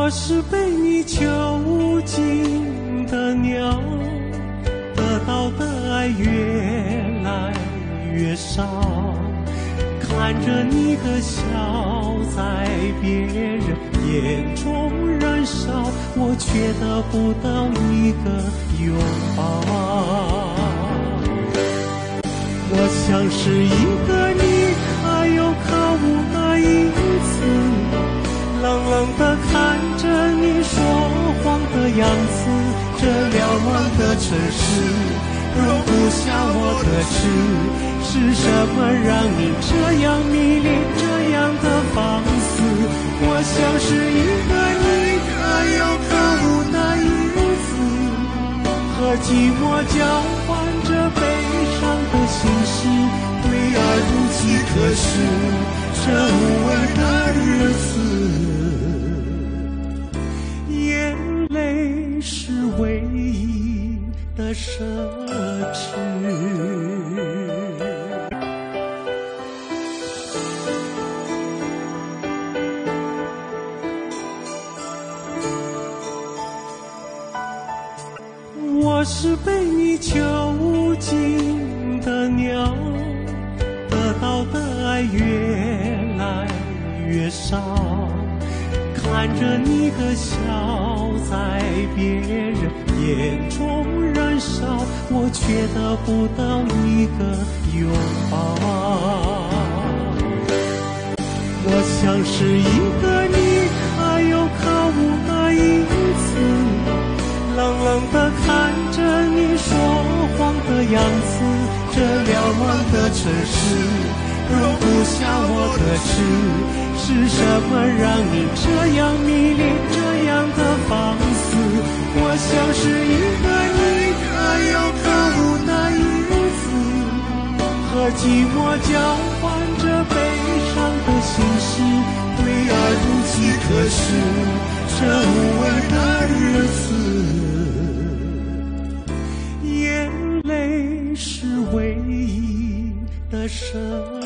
我是被你囚禁的鸟，得到的爱越来越少，看着你的笑在别人眼中燃烧，我却得不到一个拥抱。我像是一个你可有可无的影子，冷冷地看着你说谎的样子，这缭乱的城市容不下我的痴，是什么让你这样迷恋，这样的放肆？我像是一个你可有可无的影子，和寂寞交换着悲伤的心事，对爱无计可施，这无味的日子，眼泪是唯一的奢侈。我是被你囚禁的鸟，得到的爱越来越少，看着你的笑在别人眼中燃烧，我却得不到一个拥抱。我像是一个你可有可无的影子，冷冷地看着你说谎的样子，这缭乱的城市容不下我的痴，是什么让你这样迷恋，这样的放肆？我像是一个你可有可无的影子，和寂寞交换着悲伤的心事，对爱无计可施，这无味的日子，眼泪是唯一的奢侈。